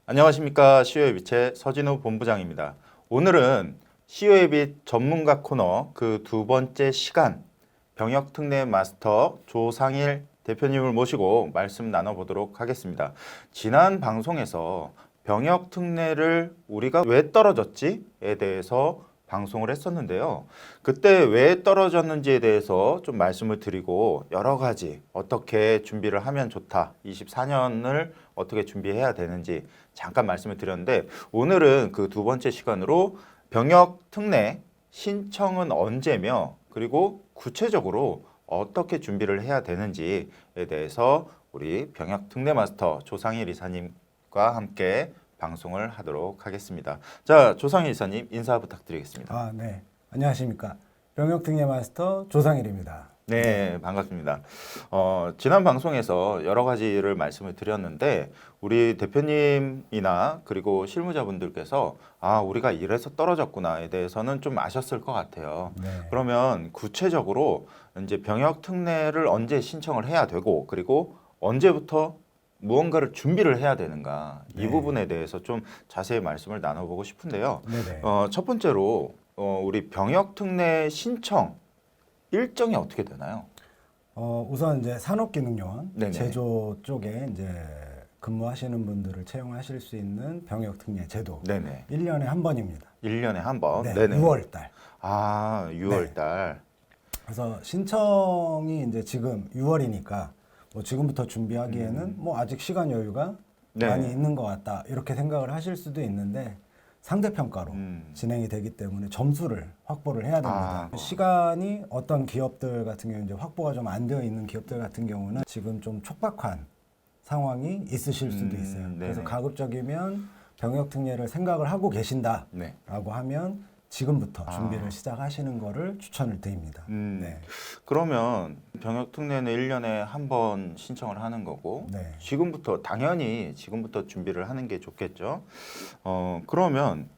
안녕하십니까. 시효의 빛의 서진우 본부장입니다. 오늘은 시효의 빛 전문가 코너 그 두 번째 시간 병역특례 마스터 조상일 대표님을 모시고 말씀 나눠보도록 하겠습니다. 지난 방송에서 병역특례를 우리가 왜 떨어졌지에 대해서 방송을 했었는데요. 그때 왜 떨어졌는지에 대해서 좀 말씀을 드리고 여러 가지 어떻게 준비를 하면 좋다, 24년을 어떻게 준비해야 되는지 잠깐 말씀을 드렸는데, 오늘은 그 두 번째 시간으로 병역특례 신청은 언제며 그리고 구체적으로 어떻게 준비를 해야 되는지에 대해서 우리 병역특례 마스터 조상일 이사님과 함께 방송을 하도록 하겠습니다. 자, 조상일 이사님 인사 부탁드리겠습니다. 네. 안녕하십니까. 병역특례 마스터 조상일입니다. 네, 반갑습니다. 지난 방송에서 여러 가지를 말씀을 드렸는데 우리 대표님이나 그리고 실무자분들께서 우리가 이래서 떨어졌구나에 대해서는 좀 아셨을 것 같아요. 네. 그러면 구체적으로 이제 병역특례를 언제 신청을 해야 되고 그리고 언제부터 무언가를 준비를 해야 되는가, 이 부분에 대해서 좀 자세히 말씀을 나눠보고 싶은데요. 네네. 첫 번째로 우리 병역특례 신청 일정이 어떻게 되나요? 우선 이제 산업기능요원 네네. 제조 쪽에 이제 근무하시는 분들을 채용하실 수 있는 병역특례 제도. 네네. 1년에 한 번입니다. 1년에 한 번. 네. 네네. 6월 달. 6월 달. 그래서 신청이 이제 지금 6월이니까 뭐 지금부터 준비하기에는 뭐 아직 시간 여유가 네. 많이 있는 것 같다, 이렇게 생각을 하실 수도 있는데 상대평가로 진행이 되기 때문에 점수를 확보를 해야 됩니다. 시간이 어떤 기업들 같은 경우 이제 확보가 좀 안 되어 있는 기업들 같은 경우는 지금 좀 촉박한 상황이 있으실 수도 있어요. 그래서 네네. 가급적이면 병역특례를 생각을 하고 계신다라고 네. 하면 지금부터 준비를 시작하시는 거를 추천을 드립니다. 네. 그러면 병역특례는 1년에 한 번 신청을 하는 거고 네. 당연히 지금부터 준비를 하는 게 좋겠죠. 그러면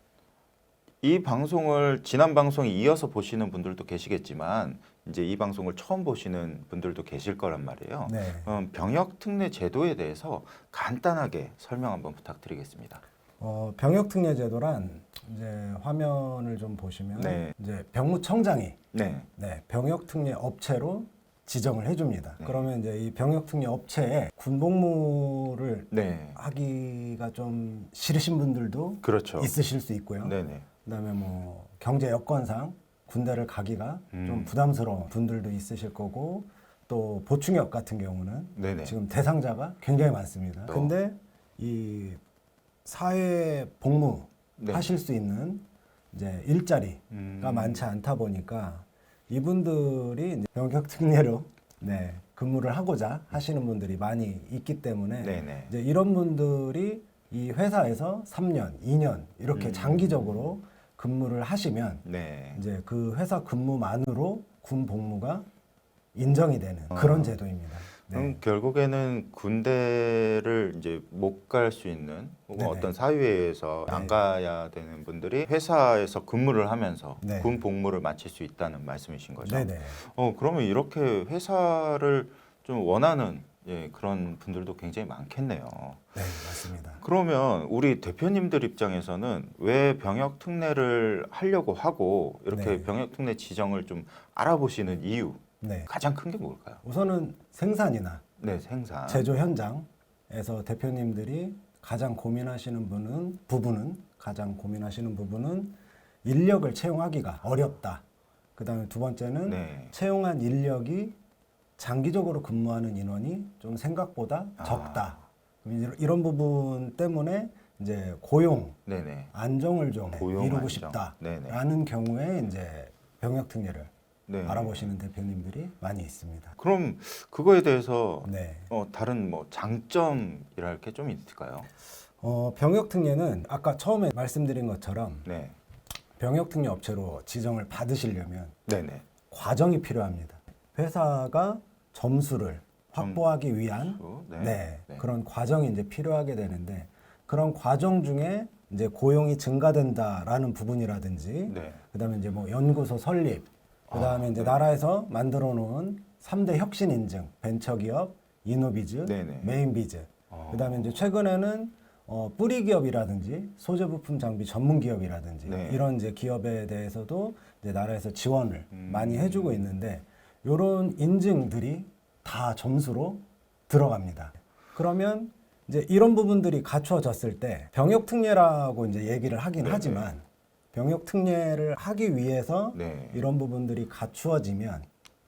이 방송을 지난 방송에 이어서 보시는 분들도 계시겠지만 이제 이 방송을 처음 보시는 분들도 계실 거란 말이에요. 네. 병역특례 제도에 대해서 간단하게 설명 한번 부탁드리겠습니다. 병역특례 제도란 이제 화면을 좀 보시면 네. 이제 병무청장이 네. 병역특례 업체로 지정을 해줍니다. 네. 그러면 이제 이 병역특례 업체에 군복무를 네. 하기가 좀 싫으신 분들도 그렇죠. 있으실 수 있고요. 네네. 그다음에 뭐 경제 여건상 군대를 가기가 좀 부담스러운 분들도 있으실 거고, 또 보충역 같은 경우는 네네. 지금 대상자가 굉장히 많습니다. 근데 이 사회 복무 네. 하실 수 있는 이제 일자리가 많지 않다 보니까 이분들이 이제 병역특례로 근무를 하고자 하시는 분들이 많이 있기 때문에 네네. 이제 이런 분들이 이 회사에서 3년, 2년 이렇게 장기적으로 근무를 하시면 네. 이제 그 회사 근무만으로 군 복무가 인정이 되는 그런 제도입니다. 그럼 결국에는 군대를 이제 못 갈 수 있는 혹은 네네. 어떤 사유에서 안 가야 되는 분들이 회사에서 근무를 하면서 네. 군 복무를 마칠 수 있다는 말씀이신 거죠? 네네. 그러면 이렇게 회사를 좀 원하는 그런 분들도 굉장히 많겠네요. 네, 맞습니다. 그러면 우리 대표님들 입장에서는 왜 병역특례를 하려고 하고 이렇게 네. 병역특례 지정을 좀 알아보시는 이유, 네. 가장 큰 게 뭘까요? 우선은 생산이나 네, 생산. 제조 현장에서 대표님들이 가장 고민하시는 부분은 인력을 채용하기가 어렵다. 그다음에 두 번째는 네. 채용한 인력이 장기적으로 근무하는 인원이 좀 생각보다 적다. 이런 부분 때문에 이제 고용 네네. 안정을 좀 고용 이루고 안정. 싶다라는 경우에 이제 병역특례를 네. 알아보시는 대표님들이 많이 있습니다. 그럼 그거에 대해서 네. 다른 뭐 장점이랄 게 좀 있을까요? 병역특례는 아까 처음에 말씀드린 것처럼 네. 병역특례 업체로 지정을 받으시려면 네네. 과정이 필요합니다. 회사가 점수를 확보하기 위한 네. 그런 과정이 이제 필요하게 되는데, 그런 과정 중에 이제 고용이 증가된다라는 부분이라든지, 네. 그다음에 이제 뭐 연구소 설립, 그다음에 이제 나라에서 만들어 놓은 3대 혁신 인증, 벤처기업, 이노비즈, 네네. 메인비즈. 그다음에 이제 최근에는 뿌리 기업이라든지 소재 부품 장비 전문 기업이라든지 네. 이런 이제 기업에 대해서도 이제 나라에서 지원을 많이 해주고 있는데 이런 인증들이 다 점수로 들어갑니다. 그러면 이제 이런 부분들이 갖추어졌을 때 병역 특례라고 이제 얘기를 하긴 네네. 하지만 병역 특례를 하기 위해서 네. 이런 부분들이 갖추어지면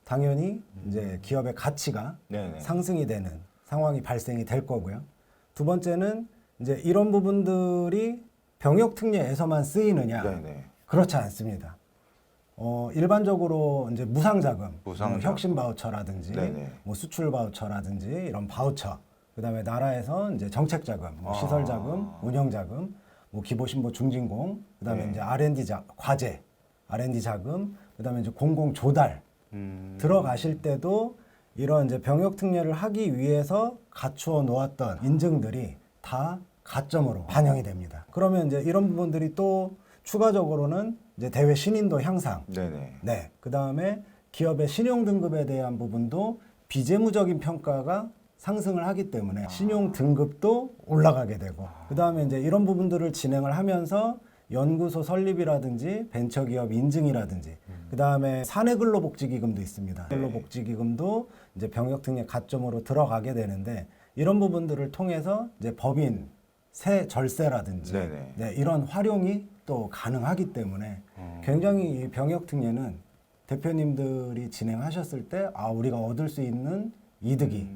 당연히 이제 기업의 가치가 네네. 상승이 되는 상황이 발생이 될 거고요. 두 번째는 이제 이런 부분들이 병역 특례에서만 쓰이느냐? 네네. 그렇지 않습니다. 일반적으로 이제 무상자금, 무상자금. 혁신 바우처라든지, 네네. 뭐 수출 바우처라든지 이런 바우처, 그다음에 나라에서 이제 정책자금, 뭐 시설자금, 운영자금, 뭐 기보신보 중진공, 그다음에 네. 이제 R&D 과제, R&D 자금, 그다음에 이제 공공 조달 들어가실 때도 이런 이제 병역 특례를 하기 위해서 갖추어 놓았던 인증들이 다 가점으로 반영이 됩니다. 그러면 이제 이런 부분들이 또 추가적으로는 이제 대외 신인도 향상, 네네. 네, 그 다음에 기업의 신용 등급에 대한 부분도 비재무적인 평가가 상승을 하기 때문에 신용 등급도 올라가게 되고, 그 다음에 이제 이런 부분들을 진행을 하면서 연구소 설립이라든지 벤처기업 인증이라든지, 그 다음에 사내 근로복지기금도 있습니다. 네. 근로복지기금도 이제 병역특례 가점으로 들어가게 되는데 이런 부분들을 통해서 이제 법인 세 절세라든지 네네. 네, 이런 활용이 또 가능하기 때문에 굉장히 이 병역특례는 대표님들이 진행하셨을 때 우리가 얻을 수 있는 이득이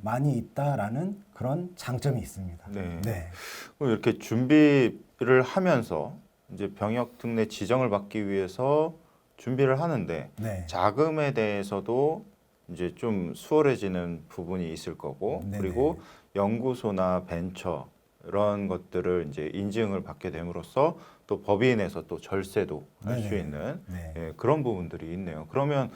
많이 있다라는 그런 장점이 있습니다. 네. 네. 그럼 이렇게 준비를 하면서 이제 병역 특례 지정을 받기 위해서 준비를 하는데 네. 자금에 대해서도 이제 좀 수월해지는 부분이 있을 거고 네네. 그리고 연구소나 벤처 이런 것들을 이제 인증을 받게 됨으로써 또 법인에서 또 절세도 할 수 네네. 있는 네. 예, 그런 부분들이 있네요. 그러면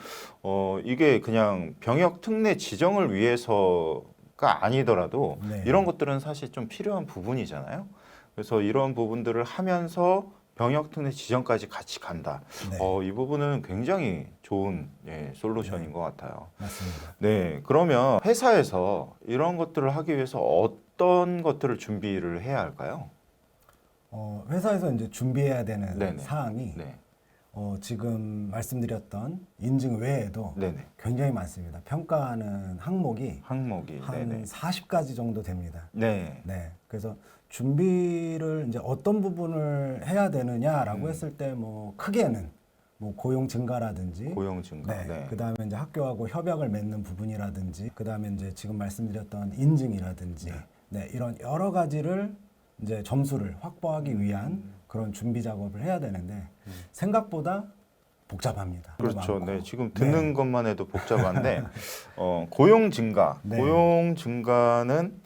이게 그냥 병역 특례 지정을 위해서가 아니더라도 네. 이런 것들은 사실 좀 필요한 부분이잖아요. 그래서 이런 부분들을 하면서 병역 특례 지정까지 같이 간다. 네. 이 부분은 굉장히 좋은 솔루션인 네. 것 같아요. 맞습니다. 네, 그러면 회사에서 이런 것들을 하기 위해서 어떤 것들을 준비를 해야 할까요? 회사에서 이제 준비해야 되는 네네. 사항이 네, 지금 말씀드렸던 인증 외에도 네네. 굉장히 많습니다. 평가하는 항목이 항목이 한 네네. 40가지 정도 됩니다. 네, 네. 그래서 준비를 이제 어떤 부분을 해야 되느냐라고 했을 때 뭐 크게는 뭐 고용 증가라든지 고용 증가. 네. 네. 그다음에 이제 학교하고 협약을 맺는 부분이라든지 그다음에 이제 지금 말씀드렸던 인증이라든지 네. 이런 여러 가지를 이제 점수를 확보하기 위한 그런 준비 작업을 해야 되는데 생각보다 복잡합니다. 그렇죠. 많고. 네, 지금 듣는 것만 해도 복잡한데 고용 증가, 네. 고용 증가는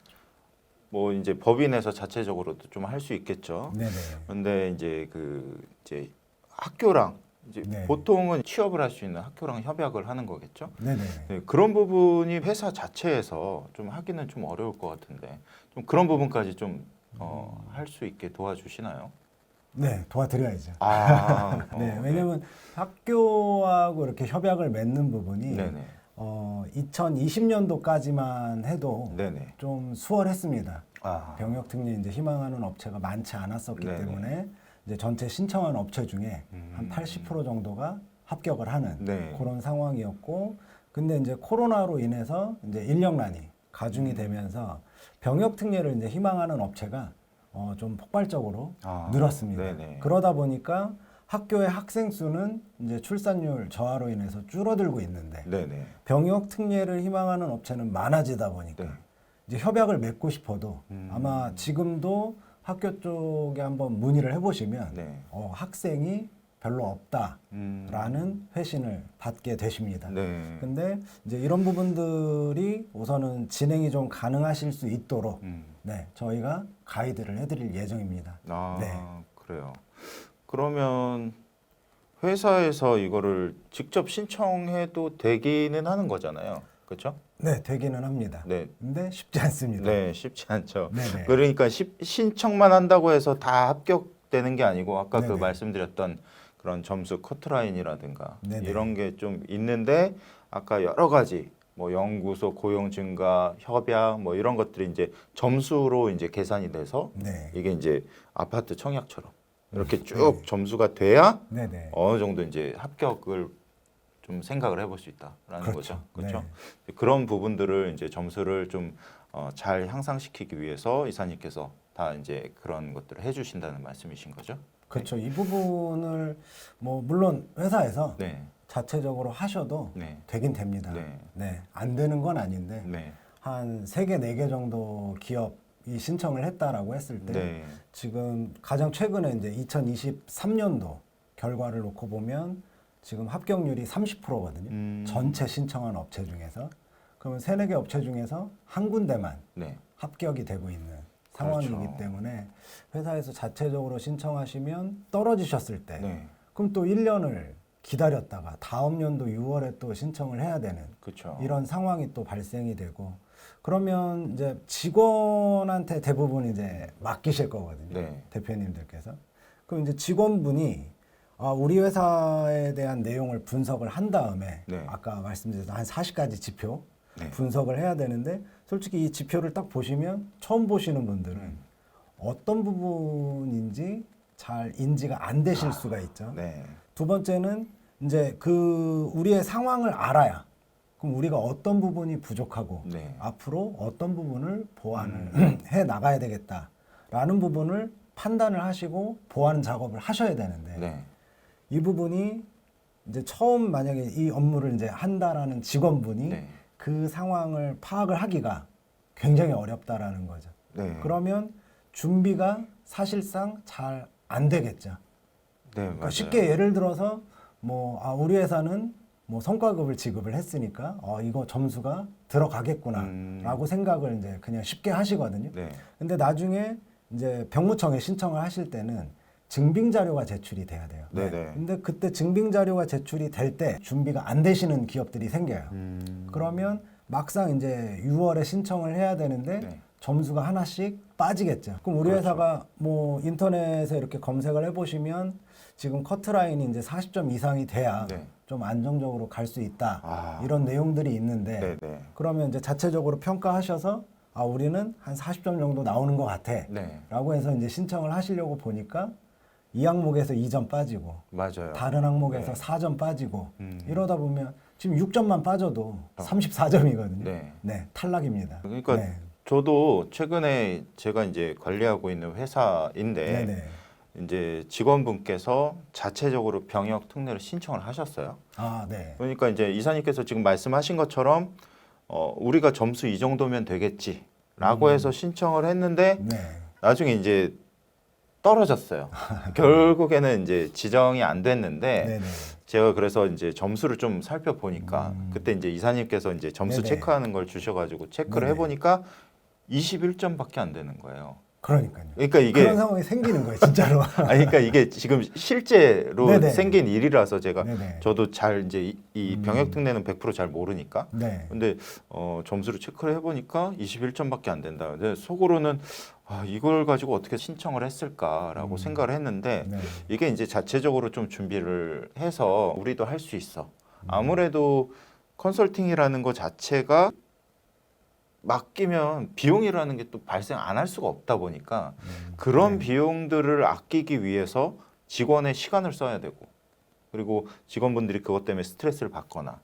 뭐 이제 법인에서 자체적으로도 좀 할 수 있겠죠. 네네. 근데 이제 이제 학교랑 이제 네. 보통은 취업을 할 수 있는 학교랑 협약을 하는 거겠죠. 네네. 네, 그런 부분이 회사 자체에서 좀 하기는 좀 어려울 것 같은데 좀 그런 부분까지 좀 할 수 있게 도와주시나요? 네, 도와드려야죠. 네, 네. 왜냐면 학교하고 이렇게 협약을 맺는 부분이 네네. 2020년도까지만 해도 네네. 좀 수월했습니다. 아, 병역 특례 이제 희망하는 업체가 많지 않았었기 네네. 때문에 이제 전체 신청한 업체 중에 한 80% 정도가 합격을 하는 네. 그런 상황이었고, 근데 이제 코로나로 인해서 이제 인력난이 가중이 되면서 병역 특례를 이제 희망하는 업체가 좀 폭발적으로 늘었습니다. 네네. 그러다 보니까 학교의 학생 수는 이제 출산율 저하로 인해서 줄어들고 있는데 네네. 병역 특례를 희망하는 업체는 많아지다 보니까 네. 이제 협약을 맺고 싶어도 아마 지금도 학교 쪽에 한번 문의를 해보시면 네. 학생이 별로 없다라는 회신을 받게 되십니다. 네. 근데 이제 이런 부분들이 우선은 진행이 좀 가능하실 수 있도록 네, 저희가 가이드를 해드릴 예정입니다. 네. 그래요. 그러면 회사에서 이거를 직접 신청해도 되기는 하는 거잖아요. 그렇죠? 네, 되기는 합니다. 네. 근데 쉽지 않습니다. 네, 쉽지 않죠. 네네. 그러니까 신청만 한다고 해서 다 합격되는 게 아니고 아까 그 네네. 말씀드렸던 그런 점수 커트라인이라든가 네네. 이런 게 좀 있는데 아까 여러 가지 뭐 연구소 고용 증가, 협약 뭐 이런 것들이 이제 점수로 이제 계산이 돼서 네. 이게 이제 아파트 청약처럼 이렇게 쭉 점수가 돼야 네네. 어느 정도 이제 합격을 좀 생각을 해볼 수 있다라는 그렇죠. 거죠. 그렇죠. 네. 그런 부분들을 이제 점수를 좀 잘 향상시키기 위해서 이사님께서 다 이제 그런 것들을 해주신다는 말씀이신 거죠. 그렇죠. 이 부분을 뭐 물론 회사에서 네, 자체적으로 하셔도 네, 되긴 됩니다. 네. 네. 안 되는 건 아닌데 네, 한 3개, 4개 정도 기업이 신청을 했다라고 했을 때 네, 지금 가장 최근에 이제 2023년도 결과를 놓고 보면 지금 합격률이 30%거든요. 전체 신청한 업체 중에서. 그러면 3, 4개 업체 중에서 한 군데만 네, 합격이 되고 있는 상황이기 그렇죠. 때문에 회사에서 자체적으로 신청하시면 떨어지셨을 때 네, 그럼 또 1년을 기다렸다가 다음 연도 6월에 또 신청을 해야 되는 그렇죠. 이런 상황이 또 발생이 되고 그러면 이제 직원한테 대부분 이제 맡기실 거거든요. 네. 대표님들께서. 그럼 이제 직원분이 우리 회사에 대한 내용을 분석을 한 다음에 네. 아까 말씀드렸던 한 40가지 지표 네. 분석을 해야 되는데 솔직히 이 지표를 딱 보시면 처음 보시는 분들은 어떤 부분인지 잘 인지가 안 되실 수가 있죠. 네, 두 번째는 이제 그 우리의 상황을 알아야 그럼 우리가 어떤 부분이 부족하고 네. 앞으로 어떤 부분을 보완을 해 나가야 되겠다라는 부분을 판단을 하시고 보완 작업을 하셔야 되는데 네, 이 부분이 이제 처음 만약에 이 업무를 이제 한다라는 직원분이 네. 그 상황을 파악을 하기가 굉장히 어렵다라는 거죠. 네. 그러면 준비가 사실상 잘 안 되겠죠. 네, 그러니까 맞아요. 쉽게 예를 들어서 뭐 우리 회사는 뭐 성과급을 지급을 했으니까 이거 점수가 들어가겠구나라고 생각을 이제 그냥 쉽게 하시거든요. 네, 근데 나중에 이제 병무청에 신청을 하실 때는 증빙 자료가 제출이 돼야 돼요. 네네. 근데 그때 증빙 자료가 제출이 될 때 준비가 안 되시는 기업들이 생겨요. 그러면 막상 이제 6월에 신청을 해야 되는데 네. 점수가 하나씩 빠지겠죠. 그럼 우리 그렇죠. 회사가 뭐 인터넷에 이렇게 검색을 해보시면 지금 커트라인이 이제 40점 이상이 돼야 네. 좀 안정적으로 갈 수 있다. 아. 이런 내용들이 있는데 네, 네. 그러면 이제 자체적으로 평가하셔서 우리는 한 40점 정도 나오는 것 같아. 네. 라고 해서 이제 신청을 하시려고 보니까 이 항목에서 2점 빠지고 맞아요. 다른 항목에서 네. 4점 빠지고 이러다 보면 지금 6점만 빠져도 34점이거든요. 네. 네, 탈락입니다. 그러니까 네. 저도 최근에 제가 이제 관리하고 있는 회사인데 네네. 이제 직원분께서 자체적으로 병역 특례를 신청을 하셨어요. 네. 그러니까 이제 이사님께서 지금 말씀하신 것처럼 우리가 점수 이 정도면 되겠지라고 해서 신청을 했는데 네. 나중에 이제 떨어졌어요. 결국에는 이제 지정이 안 됐는데 네네. 제가 그래서 이제 점수를 좀 살펴보니까 그때 이제 이사님께서 이제 점수 네네. 체크하는 걸 주셔가지고 체크를 네네. 해보니까 21점밖에 안 되는 거예요. 그러니까 그러니까 이게 그런 상황이 생기는 거예요, 진짜로. 그러니까 이게 지금 실제로 네네. 생긴 일이라서 제가 네네. 저도 잘 이제 이 병역 특례는 100% 잘 모르니까 네. 근데 점수를 체크를 해보니까 21점밖에 안 된다. 근데 속으로는 이걸 가지고 어떻게 신청을 했을까라고 생각을 했는데 네. 이게 이제 자체적으로 좀 준비를 해서 우리도 할 수 있어. 아무래도 컨설팅이라는 것 자체가 맡기면 비용이라는 게 또 발생 안 할 수가 없다 보니까 그런 비용들을 아끼기 위해서 직원의 시간을 써야 되고 그리고 직원분들이 그것 때문에 스트레스를 받거나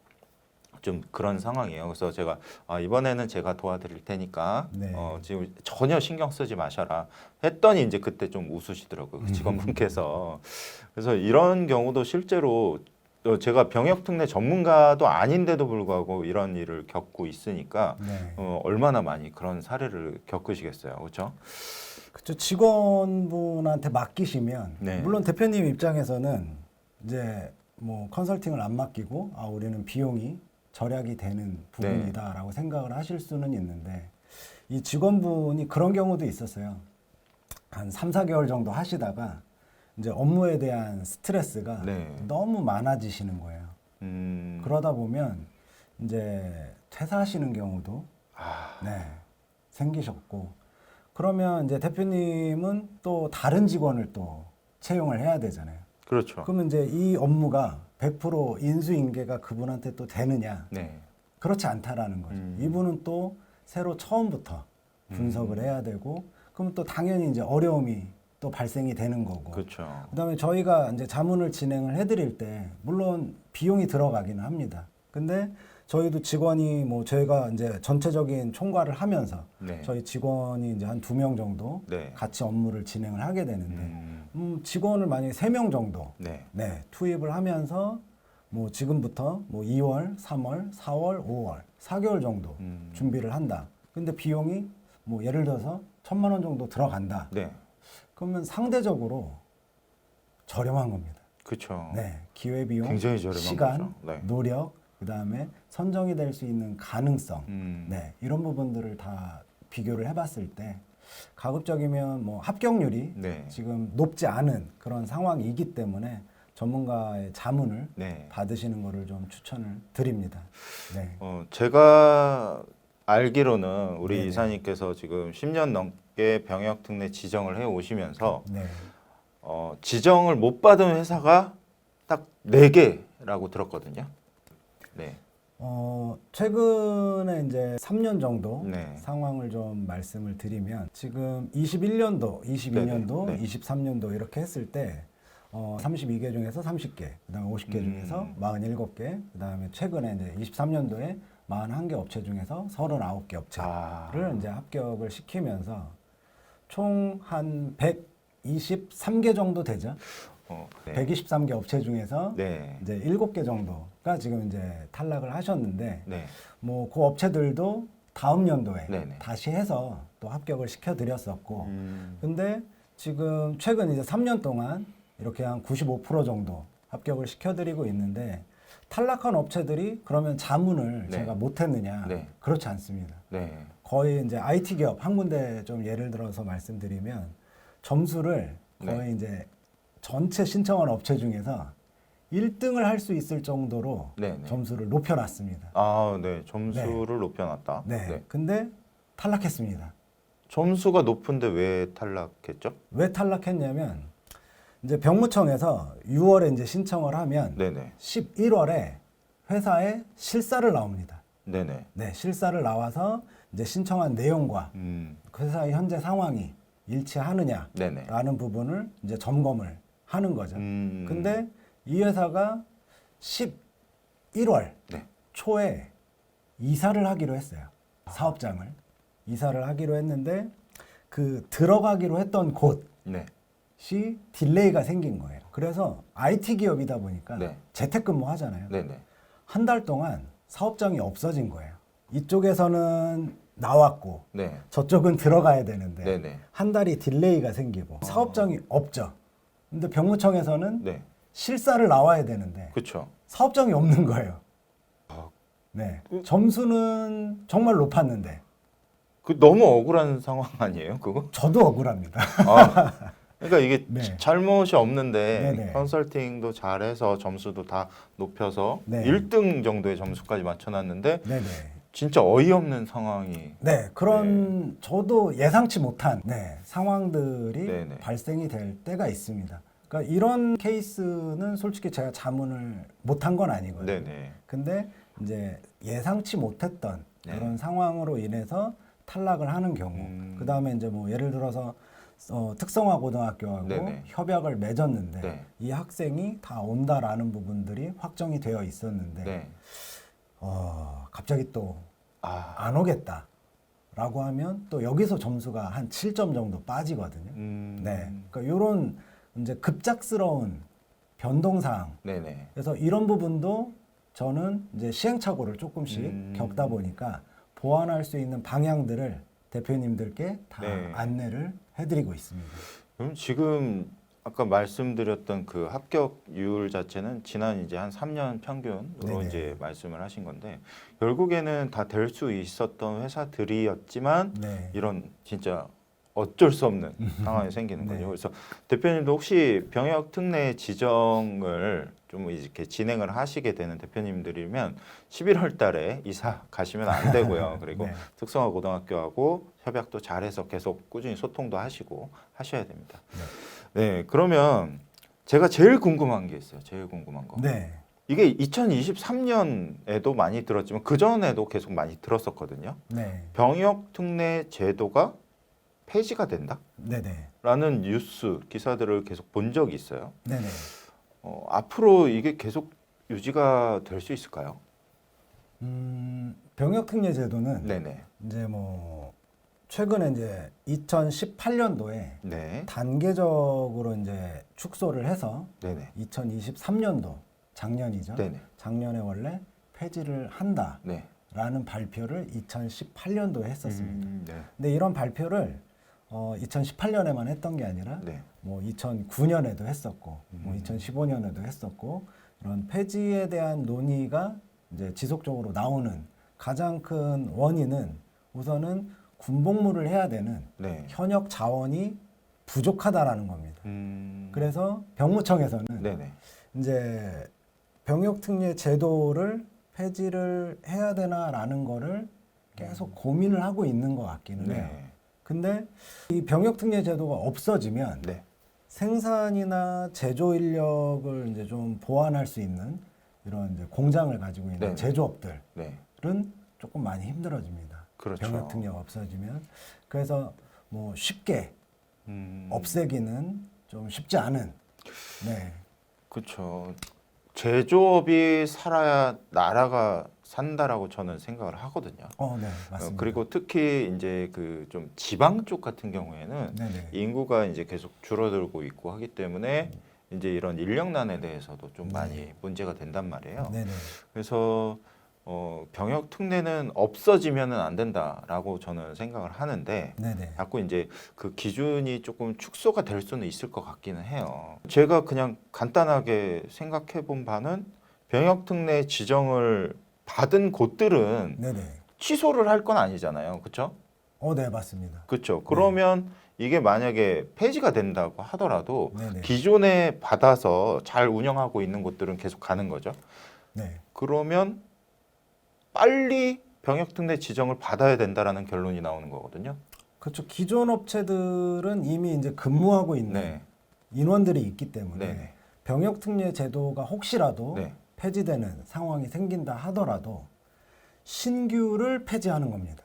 좀 그런 상황이에요. 그래서 제가 이번에는 제가 도와드릴 테니까 네. 지금 전혀 신경 쓰지 마셔라 했더니 이제 그때 좀 웃으시더라고요. 그 직원분께서. 그래서 이런 경우도 실제로 제가 병역 특례 전문가도 아닌데도 불구하고 이런 일을 겪고 있으니까 네. 얼마나 많이 그런 사례를 겪으시겠어요. 그렇죠? 그쵸. 직원분한테 맡기시면 네. 물론 대표님 입장에서는 이제 뭐 컨설팅을 안 맡기고 우리는 비용이 절약이 되는 부분이다라고 생각을 하실 수는 있는데 이 직원분이 그런 경우도 있었어요. 한 3, 4개월 정도 하시다가 이제 업무에 대한 스트레스가 네. 너무 많아지시는 거예요. 그러다 보면 이제 퇴사하시는 경우도 네, 생기셨고 그러면 이제 대표님은 또 다른 직원을 또 채용을 해야 되잖아요. 그렇죠. 그러면 이제 이 업무가 100% 인수인계가 그분한테 또 되느냐? 네. 그렇지 않다라는 거죠. 이분은 또 새로 처음부터 분석을 해야 되고, 그럼 또 당연히 이제 어려움이 또 발생이 되는 거고. 그렇죠. 그다음에 저희가 이제 자문을 진행을 해드릴 때 물론 비용이 들어가기는 합니다. 근데 저희도 직원이 뭐 저희가 이제 전체적인 총괄을 하면서 네. 저희 직원이 이제 한 2명 정도 네. 같이 업무를 진행을 하게 되는데 직원을 만약에 3명 정도 네. 네, 투입을 하면서 뭐 지금부터 뭐 2월, 3월, 4월, 5월 4개월 정도 준비를 한다. 근데 비용이 뭐 예를 들어서 1,000만 원 정도 들어간다. 네. 그러면 상대적으로 저렴한 겁니다. 그렇죠. 네, 기회 비용, 굉장히 저렴한 시간, 거죠. 네. 노력, 그다음에 선정이 될 수 있는 가능성, 네, 이런 부분들을 다 비교를 해봤을 때 가급적이면 뭐 합격률이 네. 지금 높지 않은 그런 상황이기 때문에 전문가의 자문을 네. 받으시는 것을 좀 추천을 드립니다. 네. 제가 알기로는 우리 네네. 이사님께서 지금 10년 넘게 병역 특례 지정을 해 오시면서 네. 지정을 못 받은 회사가 딱 4개라고 들었거든요. 네. 최근에 이제 3년 정도 네. 상황을 좀 말씀을 드리면 지금 21년도, 22년도, 네네. 네. 23년도 이렇게 했을 때 32개 중에서 30개, 그다음에 50개 중에서 47개, 그다음에 최근에 이제 23년도에 41개 업체 중에서 39개 업체를 이제 합격을 시키면서 총 한 123개 정도 되죠. 네. 123개 업체 중에서 네. 이제 7개 정도가 지금 이제 탈락을 하셨는데 네. 뭐 그 업체들도 다음 연도에 네네. 다시 해서 또 합격을 시켜드렸었고 근데 지금 최근 이제 3년 동안 이렇게 한 95% 정도 합격을 시켜드리고 있는데 탈락한 업체들이 그러면 자문을 네. 제가 못했느냐? 네. 그렇지 않습니다. 네. 거의 이제 IT 기업 한 군데 좀 예를 들어서 말씀드리면 점수를 거의 네. 이제 전체 신청한 업체 중에서 1등을 할 수 있을 정도로 네, 네. 점수를 높여놨습니다. 아, 네. 점수를 높여놨다. 네. 근데 탈락했습니다. 점수가 높은데 왜 탈락했죠? 왜 탈락했냐면 이제 병무청에서 6월에 이제 신청을 하면 네네. 11월에 회사에 실사를 나옵니다. 네네. 네, 실사를 나와서 이제 신청한 내용과 그 회사의 현재 상황이 일치하느냐라는 네네. 부분을 이제 점검을 하는 거죠. 음. 근데 이 회사가 11월 네. 초에 이사를 하기로 했어요. 사업장을 이사를 하기로 했는데 그 들어가기로 했던 곳이 네. 딜레이가 생긴 거예요. 그래서 IT 기업이다 보니까 네. 재택근무 하잖아요. 네네. 한 달 동안 사업장이 없어진 거예요. 이쪽에서는 나왔고 네. 저쪽은 들어가야 되는데 네네. 한 달이 딜레이가 생기고 사업장이 없죠. 근데 병무청에서는 네. 실사를 나와야 되는데 그렇죠. 사업장이 없는 거예요. 아. 네. 점수는 정말 높았는데 그 너무 억울한 상황 아니에요, 그거? 저도 억울합니다. 아, 그러니까 이게 네. 잘못이 없는데 네네. 컨설팅도 잘해서 점수도 다 높여서 네. 1등 정도의 점수까지 맞춰놨는데 네네. 진짜 어이없는 상황이. 네, 그런 저도 예상치 못한 상황들이 네네. 발생이 될 때가 있습니다. 그러니까 이런 케이스는 솔직히 제가 자문을 못한 건 아니거든요. 네네. 근데 이제 예상치 못했던 네. 그런 상황으로 인해서 탈락을 하는 경우, 그 다음에 이제 뭐 예를 들어서 특성화 고등학교하고 네네. 협약을 맺었는데 네. 이 학생이 다 온다라는 부분들이 확정이 되어 있었는데 네. 갑자기 또 아. 안 오겠다라고 하면 또 여기서 점수가 한 7점 정도 빠지거든요. 네, 그러니까 이런 이제 급작스러운 변동사항. 네네. 그래서 이런 부분도 저는 이제 시행착오를 조금씩 겪다 보니까 보완할 수 있는 방향들을 대표님들께 다 네. 안내를 해드리고 있습니다. 그럼 지금 아까 말씀드렸던 그 합격률 자체는 지난 이제 한 3년 평균으로 네네. 이제 말씀을 하신 건데 결국에는 다 될 수 있었던 회사들이었지만 네. 이런 진짜 어쩔 수 없는 상황이 생기는 네. 거죠. 그래서 대표님도 혹시 병역 특례 지정을 좀 이렇게 진행을 하시게 되는 대표님들이면 11월 달에 이사 가시면 안 되고요. 그리고 네. 특성화 고등학교하고 협약도 잘해서 계속 꾸준히 소통도 하시고 하셔야 됩니다. 네, 그러면 제가 제일 궁금한 게 있어요. 제일 궁금한 거. 네. 이게 2023년에도 많이 들었지만 그 전에도 계속 많이 들었었거든요. 네. 병역 특례 제도가 폐지가 된다? 네네. 라는 뉴스 기사들을 계속 본 적이 있어요. 네네. 앞으로 이게 계속 유지가 될 수 있을까요? 병역특례 제도는 네네. 이제 뭐 최근에 이제 2018년도에 네. 단계적으로 이제 축소를 해서 네네. 2023년도 작년이죠. 네네. 작년에 원래 폐지를 한다라는 네. 발표를 2018년도에 했었습니다. 네. 근데 이런 발표를 2018년에만 했던 게 아니라 네. 뭐 2009년에도 했었고 뭐 2015년에도 했었고 이런 폐지에 대한 논의가 이제 지속적으로 나오는 가장 큰 원인은 우선은 군복무를 해야 되는 네. 현역 자원이 부족하다라는 겁니다. 그래서 병무청에서는 네네. 이제 병역특례 제도를 폐지를 해야 되나라는 거를 계속 고민을 하고 있는 것 같기는 해요. 네. 근데 이 병역특례 제도가 없어지면 네. 생산이나 제조 인력을 이제 좀 보완할 수 있는 이런 이제 공장을 가지고 있는 네네. 제조업들은 네. 조금 많이 힘들어집니다. 그렇죠. 병역특례가 없어지면. 그래서 뭐 쉽게 없애기는 좀 쉽지 않은. 네. 그렇죠. 제조업이 살아야 나라가 산다라고 저는 생각을 하거든요. 네, 맞습니다. 그리고 특히 이제 그 좀 지방 쪽 같은 경우에는 네네. 인구가 이제 계속 줄어들고 있고 하기 때문에 이제 이런 인력난에 대해서도 좀 많이 문제가 된단 말이에요. 네네. 그래서 병역 특례는 없어지면은 안 된다라고 저는 생각을 하는데 네네. 자꾸 이제 그 기준이 조금 축소가 될 수는 있을 것 같기는 해요. 제가 그냥 간단하게 생각해 본 바는 병역 특례 지정을 받은 곳들은 네네. 취소를 할 건 아니잖아요. 그렇죠? 네, 맞습니다. 그렇죠. 그러면 이게 만약에 폐지가 된다고 하더라도 네네. 기존에 받아서 잘 운영하고 있는 곳들은 계속 가는 거죠. 네. 그러면 빨리 병역특례 지정을 받아야 된다라는 결론이 나오는 거거든요. 그렇죠. 기존 업체들은 이미 이제 근무하고 있는 네. 인원들이 있기 때문에 네네. 병역특례 제도가 혹시라도 네. 폐지되는 상황이 생긴다 하더라도 신규를 폐지하는 겁니다.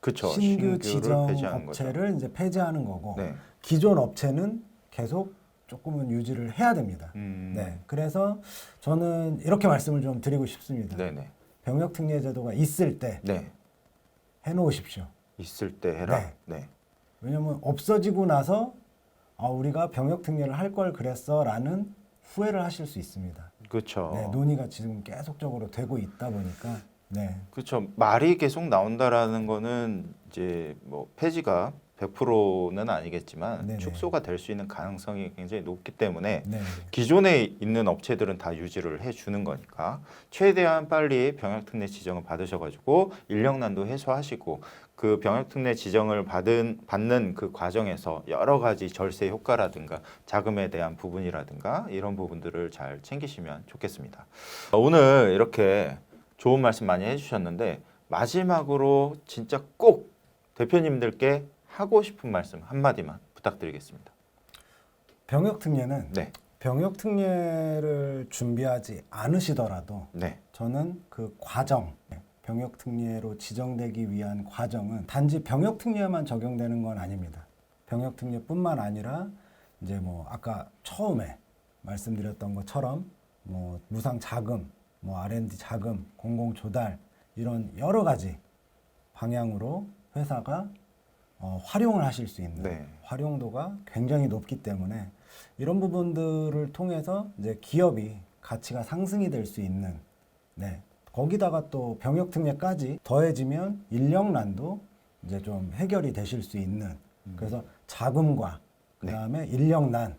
그렇죠. 신규 지정 폐지하는 거죠. 업체를 이제 폐지하는 거고 네. 기존 업체는 계속 조금은 유지를 해야 됩니다. 음. 네. 그래서 저는 이렇게 말씀을 좀 드리고 싶습니다. 네네. 병역특례 제도가 있을 때 네. 해놓으십시오. 있을 때 해라. 네. 네. 왜냐면 없어지고 나서 우리가 병역특례를 할 걸 그랬어라는 후회를 하실 수 있습니다. 그렇죠. 네, 논의가 지금 계속적으로 되고 있다 보니까 네, 그렇죠. 말이 계속 나온다라는 거는 이제 뭐 폐지가 100%는 아니겠지만 네네. 축소가 될 수 있는 가능성이 굉장히 높기 때문에 네, 기존에 있는 업체들은 다 유지를 해주는 거니까 최대한 빨리 병역특례 지정을 받으셔가지고 인력난도 해소하시고 그 병역특례 지정을 받는 그 과정에서 여러 가지 절세 효과라든가 자금에 대한 부분이라든가 이런 부분들을 잘 챙기시면 좋겠습니다. 오늘 이렇게 좋은 말씀 많이 해주셨는데 마지막으로 진짜 꼭 대표님들께 하고 싶은 말씀 한마디만 부탁드리겠습니다. 병역특례는 네. 병역특례를 준비하지 않으시더라도 네. 저는 그 과정, 병역특례로 지정되기 위한 과정은 단지 병역특례만 적용되는 건 아닙니다. 병역특례뿐만 아니라 이제 뭐 아까 처음에 말씀드렸던 것처럼 뭐 무상 자금, 뭐 R&D 자금, 공공 조달 이런 여러 가지 방향으로 회사가 활용을 하실 수 있는 네. 활용도가 굉장히 높기 때문에 이런 부분들을 통해서 이제 기업이 가치가 상승이 될 수 있는 네. 거기다가 또 병역특례까지 더해지면 인력난도 이제 좀 해결이 되실 수 있는 그래서 자금과 그다음에 인력난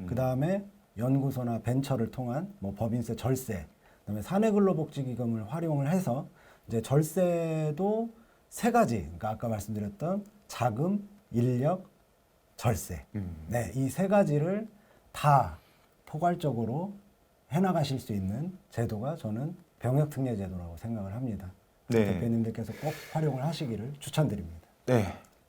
그다음에 연구소나 벤처를 통한 뭐 법인세 절세 그다음에 사내근로복지기금을 활용을 해서 이제 절세도 세 가지 그러니까 아까 말씀드렸던 자금, 인력, 절세 네, 이 세 가지를 다 포괄적으로 해나가실 수 있는 제도가 저는 병역특례 제도라고 생각을 합니다. 네. 대표님들께서 꼭 활용을 하시기를 추천드립니다. 네.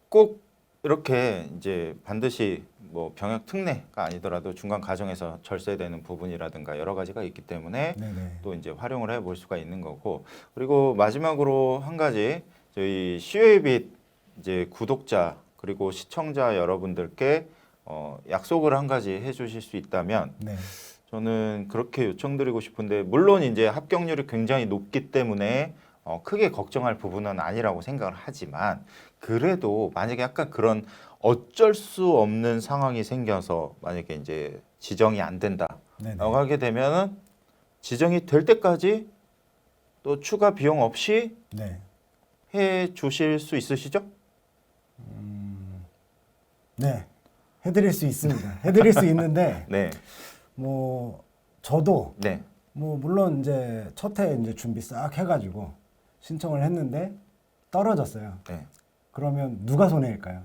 꼭 이렇게 이제 반드시 뭐 병역 특례가 아니더라도 중간 과정에서 절세되는 부분이라든가 여러 가지가 있기 때문에 네네. 또 이제 활용을 해볼 수가 있는 거고, 그리고 마지막으로 한 가지 저희 시웨이빗 이제 구독자 그리고 시청자 여러분들께 약속을 한 가지 해주실 수 있다면 네. 저는 그렇게 요청드리고 싶은데, 물론 이제 합격률이 굉장히 높기 때문에 크게 걱정할 부분은 아니라고 생각을 하지만, 그래도 만약에 약간 그런 어쩔 수 없는 상황이 생겨서 만약에 이제 지정이 안 된다라고 네네. 하게 되면은 지정이 될 때까지 또 추가 비용 없이 네. 해 주실 수 있으시죠? 네. 해드릴 수 있습니다. 해드릴 수 있는데 네, 뭐 저도 네, 뭐 물론 이제 첫 해 이제 준비 싹 해가지고 신청을 했는데 떨어졌어요. 네. 그러면 누가 손해일까요?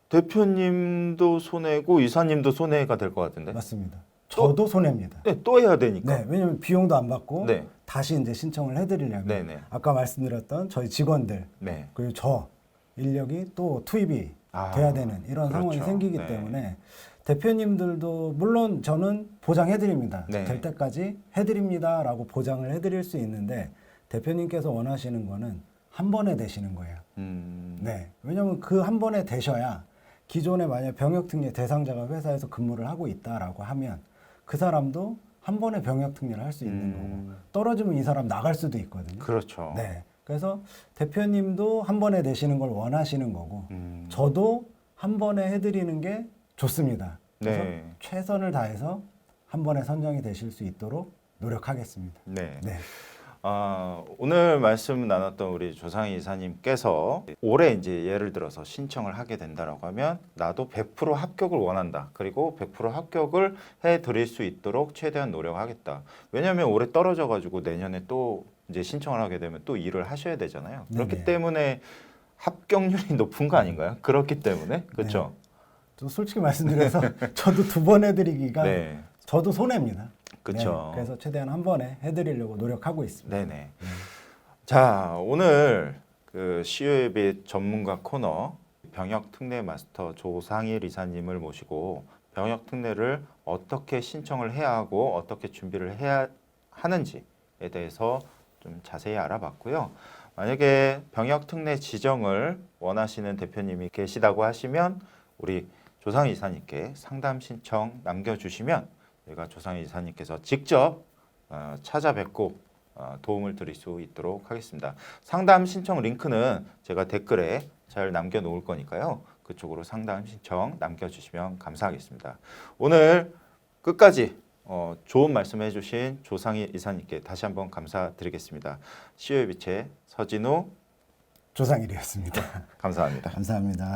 대표님도 손해고 이사님도 손해가 될 것 같은데. 맞습니다. 저도 손해입니다. 네, 또 해야 되니까. 네, 왜냐면 비용도 안 받고 네. 다시 이제 신청을 해드리려면 네네. 아까 말씀드렸던 저희 직원들 네. 그리고 저 인력이 또 투입이 아, 돼야 되는 이런 그렇죠. 상황이 생기기 네. 때문에 대표님들도 물론 저는 보장해드립니다. 네. 될 때까지 해드립니다라고 보장을 해드릴 수 있는데 대표님께서 원하시는 거는 한 번에 되시는 거예요. 네, 왜냐하면 그 한 번에 되셔야 기존에 만약 병역특례 대상자가 회사에서 근무를 하고 있다라고 하면 그 사람도 한 번에 병역특례를 할 수 있는 거고 떨어지면 이 사람 나갈 수도 있거든요. 그렇죠. 네, 그래서 대표님도 한 번에 되시는 걸 원하시는 거고 저도 한 번에 해드리는 게 좋습니다. 그래서 네. 최선을 다해서 한 번에 선정이 되실 수 있도록 노력하겠습니다. 네. 네, 오늘 말씀 나눴던 우리 조상희 이사님께서 올해 이제 예를 들어서 신청을 하게 된다라고 하면 나도 100% 합격을 원한다. 그리고 100% 합격을 해 드릴 수 있도록 최대한 노력하겠다. 왜냐하면 올해 떨어져 가지고 내년에 또 이제 신청을 하게 되면 또 일을 하셔야 되잖아요. 그렇기 네네. 때문에 합격률이 높은 거 아닌가요? 그렇기 때문에. 그렇죠? 또 솔직히 말씀드려서 저도 두 번 해드리기가 네. 저도 손해입니다. 그쵸. 네, 그래서 최대한 한 번에 해드리려고 노력하고 있습니다. 네네. 자, 오늘 그 시외빗 전문가 코너 병역 특례 마스터 조상일 이사님을 모시고 병역 특례를 어떻게 신청을 해야 하고 어떻게 준비를 해야 하는지에 대해서 좀 자세히 알아봤고요. 만약에 병역 특례 지정을 원하시는 대표님이 계시다고 하시면 우리 조상일 이사님께 상담 신청 남겨주시면 저희가 조상일 이사님께서 직접 찾아뵙고 도움을 드릴 수 있도록 하겠습니다. 상담 신청 링크는 제가 댓글에 잘 남겨놓을 거니까요. 그쪽으로 상담 신청 남겨주시면 감사하겠습니다. 오늘 끝까지 좋은 말씀 해주신 조상희 이사님께 다시 한번 감사드리겠습니다. 시외비체 서진우 조상일이었습니다. 감사합니다. 감사합니다.